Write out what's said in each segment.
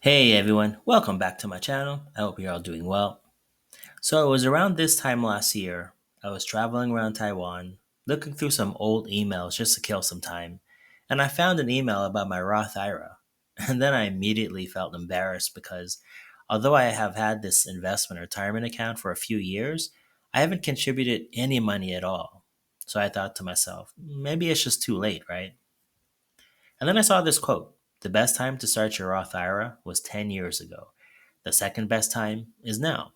Hey everyone, welcome back to my channel. I hope you're all doing well. So it was around this time last year, I was traveling around Taiwan, looking through some old emails just to kill some time, and I found an email about my Roth IRA. And then I immediately felt embarrassed because although I have had this investment retirement account for a few years, I haven't contributed any money at all. So I thought to myself, maybe it's just too late, right? And then I saw this quote: the best time to start your Roth IRA was 10 years ago. The second best time is now.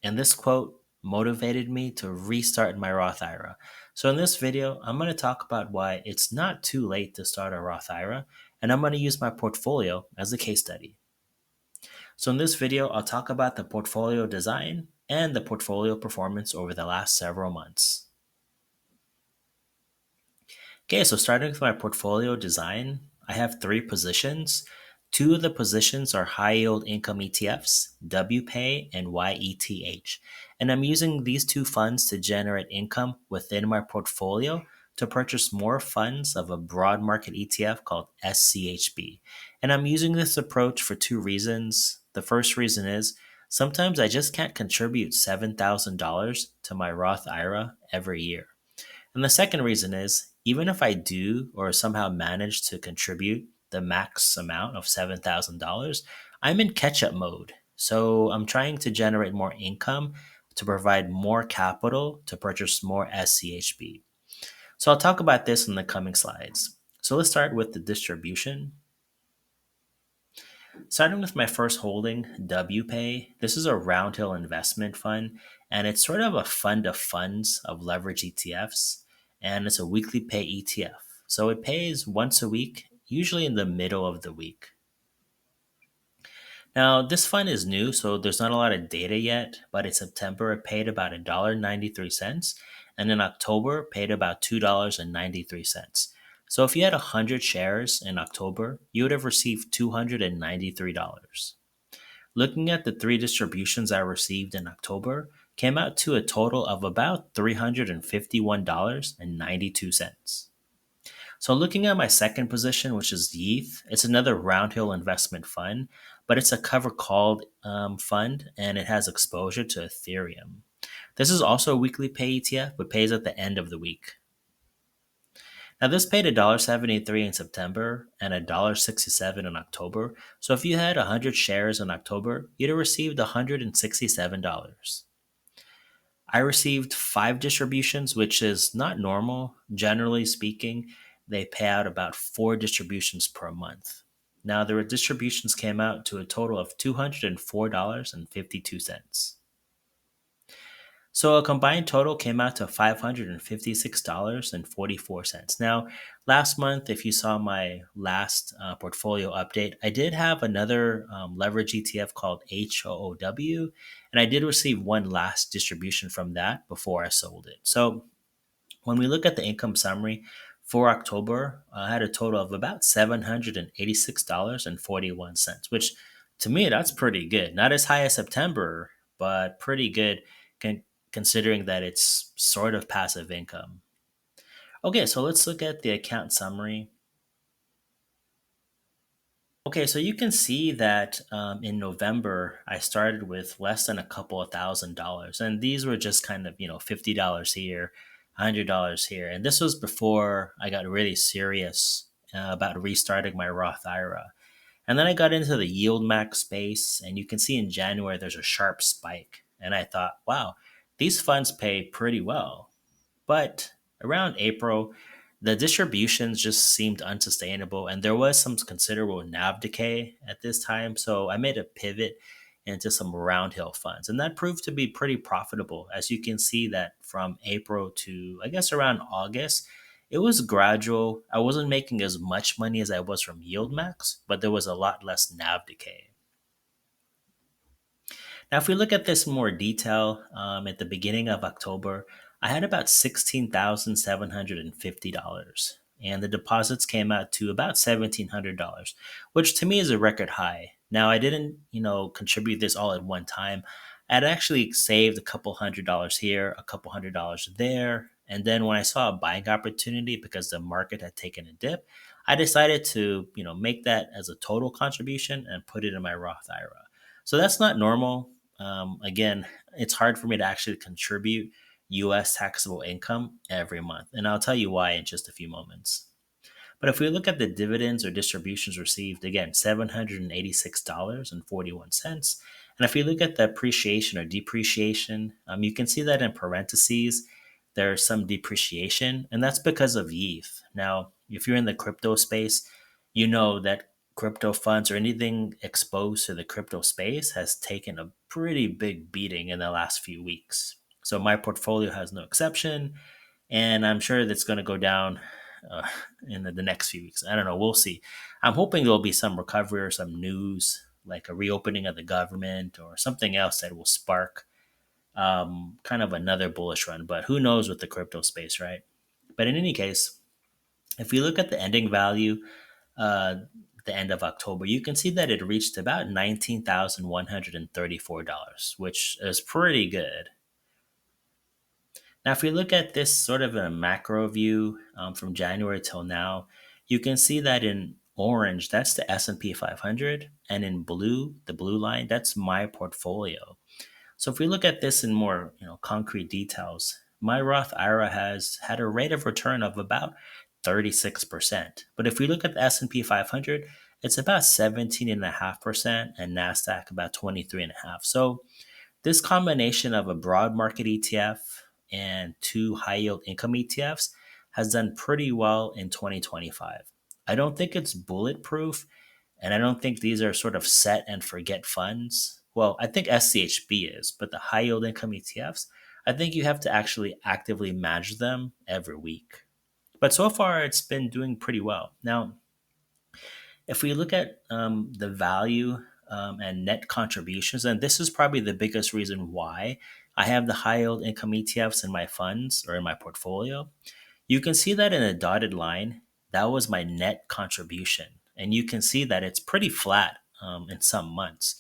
And this quote motivated me to restart my Roth IRA. So in this video, I'm going to talk about why it's not too late to start a Roth IRA, and I'm going to use my portfolio as a case study. So in this video, I'll talk about the portfolio design and the portfolio performance over the last several months. Okay, so starting with my portfolio design, I have three positions. Two of the positions are high-yield income ETFs, WPay and YETH. And I'm using these two funds to generate income within my portfolio to purchase more funds of a broad market ETF called SCHB. And I'm using this approach for two reasons. The first reason is sometimes I just can't contribute $7,000 to my Roth IRA every year. And the second reason is even if I do or somehow manage to contribute the max amount of $7,000, I'm in catch up mode. So I'm trying to generate more income to provide more capital to purchase more SCHB. So I'll talk about this in the coming slides. So let's start with the distribution. Starting with my first holding, WPay, this is a roundhill investment fund, and it's sort of a fund of funds of leverage ETFs, and it's a weekly pay ETF. So it pays once a week, usually in the middle of the week. Now, this fund is new, so there's not a lot of data yet, but in September it paid about $1.93, and in October it paid about $2.93. So if you had 100 shares in October, you would have received $293. Looking at the three distributions I received in October, came out to a total of about $351.92. So looking at my second position, which is ETH, it's another roundhill investment fund, but it's a cover called fund and it has exposure to Ethereum. This is also a weekly pay ETF, but pays at the end of the week. Now this paid $1.73 in September and $1.67 in October. So if you had 100 shares in October, you'd have received $167. I received five distributions, which is not normal. Generally speaking, they pay out about four distributions per month. Now, the distributions came out to a total of $204.52. So a combined total came out to $556.44. Now, last month, if you saw my last portfolio update, I did have another leverage ETF called HOOW, and I did receive one last distribution from that before I sold it. So when we look at the income summary for October, I had a total of about $786.41, which to me, that's pretty good. Not as high as September, but pretty good considering that it's sort of passive income. Okay, so let's look at the account summary. Okay, so you can see that in November, I started with less than a couple of $1,000s. And these were just kind of, $50 here, $100 here. And this was before I got really serious about restarting my Roth IRA. And then I got into the yield max space. And you can see in January, there's a sharp spike. And I thought, wow, these funds pay pretty well. But around April, the distributions just seemed unsustainable, and there was some considerable NAV decay at this time. So I made a pivot into some roundhill funds, and that proved to be pretty profitable. As you can see, that from April to I guess around August, it was gradual. I wasn't making as much money as I was from Yield Max, but there was a lot less NAV decay. Now, if we look at this in more detail, at the beginning of October, I had about $16,750, and the deposits came out to about $1,700, which to me is a record high. Now, I didn't, contribute this all at one time. I'd actually saved a couple $100 here, a couple $100 there, and then when I saw a buying opportunity because the market had taken a dip, I decided to, make that as a total contribution and put it in my Roth IRA. So that's not normal. Again, it's hard for me to actually contribute US taxable income every month. And I'll tell you why in just a few moments. But if we look at the dividends or distributions received, again, $786.41. And if we look at the appreciation or depreciation, you can see that in parentheses, there's some depreciation, and that's because of ETH. Now, if you're in the crypto space, you know that crypto funds or anything exposed to the crypto space has taken a pretty big beating in the last few weeks. So my portfolio has no exception, and I'm sure that's going to go down uh, in the next few weeks. I don't know. We'll see. I'm hoping there'll be some recovery or some news, like a reopening of the government or something else that will spark kind of another bullish run. But who knows with the crypto space, right? But in any case, if we look at the ending value, uh, the end of October, you can see that it reached about $19,134, which is pretty good. Now, if we look at this sort of in a macro view from January till now, you can see that in orange, that's the S&P 500, and in blue, the blue line, that's my portfolio. So if we look at this in more, concrete details, my Roth IRA has had a rate of return of about 36%. But if we look at the S&P 500, it's about 17.5% and NASDAQ about 23.5%. So this combination of a broad market ETF and two high yield income ETFs has done pretty well in 2025. I don't think it's bulletproof, and I don't think these are sort of set and forget funds. Well, I think SCHB is, but the high yield income ETFs, I think you have to actually actively manage them every week. But so far, it's been doing pretty well. Now, if we look at the value and net contributions, and this is probably the biggest reason why I have the high yield income ETFs in my funds or in my portfolio, you can see that in a dotted line, that was my net contribution. And you can see that it's pretty flat in some months.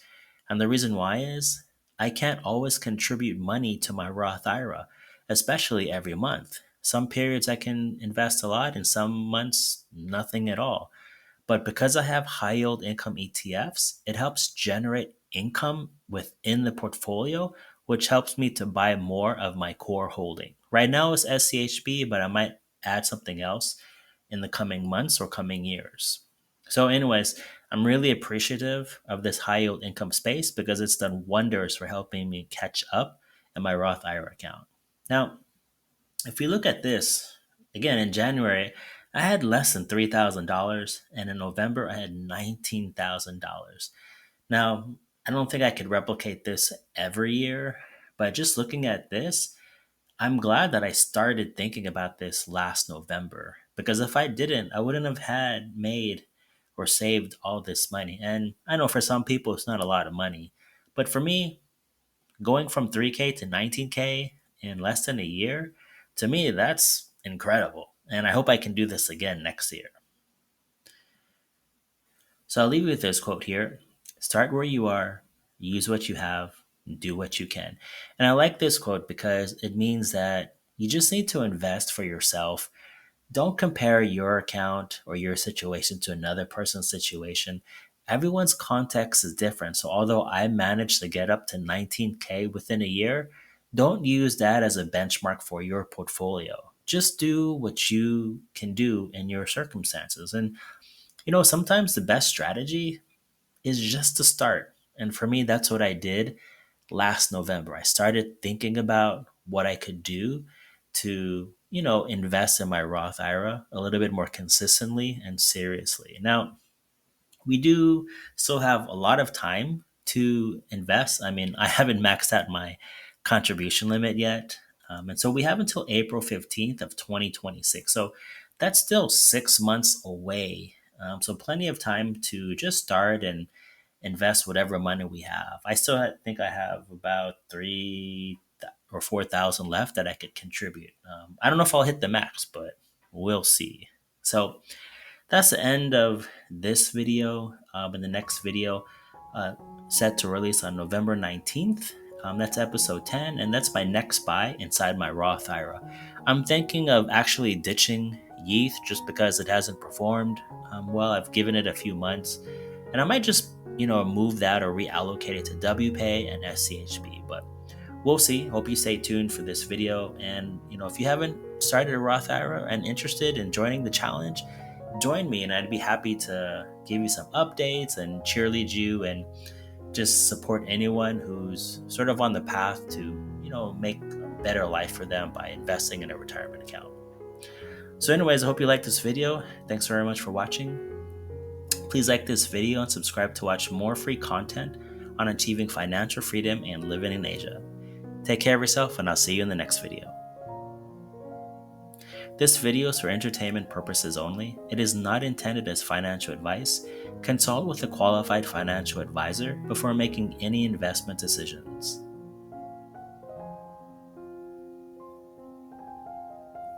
And the reason why is I can't always contribute money to my Roth IRA, especially every month. Some periods I can invest a lot, and some months, nothing at all. But because I have high yield income ETFs, it helps generate income within the portfolio, which helps me to buy more of my core holding. Right now it's SCHB, but I might add something else in the coming months or coming years. So, anyways, I'm really appreciative of this high yield income space because it's done wonders for helping me catch up in my Roth IRA account. Now, if we look at this, again, in January, I had less than $3,000, and in November, I had $19,000. Now, I don't think I could replicate this every year, but just looking at this, I'm glad that I started thinking about this last November because if I didn't, I wouldn't have had made or saved all this money. And I know for some people it's not a lot of money, but for me, going from 3K to 19K in less than a year, to me, that's incredible. And I hope I can do this again next year. So I'll leave you with this quote here: start where you are, use what you have, do what you can. And I like this quote because it means that you just need to invest for yourself. Don't compare your account or your situation to another person's situation. Everyone's context is different. So, although I managed to get up to 19K within a year, don't use that as a benchmark for your portfolio. Just do what you can do in your circumstances. And, sometimes the best strategy is just to start. And for me, that's what I did last November. I started thinking about what I could do to, invest in my Roth IRA a little bit more consistently and seriously. Now, we do still have a lot of time to invest. I mean, I haven't maxed out my contribution limit yet. And so we have until April 15th of 2026. So that's still 6 months away. So plenty of time to just start and invest whatever money we have. I still think I have about 3 or 4 thousand left that I could contribute. I don't know if I'll hit the max, but we'll see. So that's the end of this video. In the next video, uh, set to release on November 19th. That's episode 10, and that's my next buy inside my Roth IRA. I'm thinking of actually ditching ETH just because it hasn't performed well. I've given it a few months, and I might just move that or reallocate it to WPay and SCHB. But we'll see. Hope you stay tuned for this video. And if you haven't started a Roth IRA and interested in joining the challenge, join me, and I'd be happy to give you some updates and cheerlead you and just support anyone who's sort of on the path to make a better life for them by investing in a retirement account. So anyways, I hope you liked this video. Thanks very much for watching. Please like this video and subscribe to watch more free content on achieving financial freedom and living in Asia. Take care of yourself, and I'll see you in the next video. This video is for entertainment purposes only. It is not intended as financial advice. Consult with a qualified financial advisor before making any investment decisions.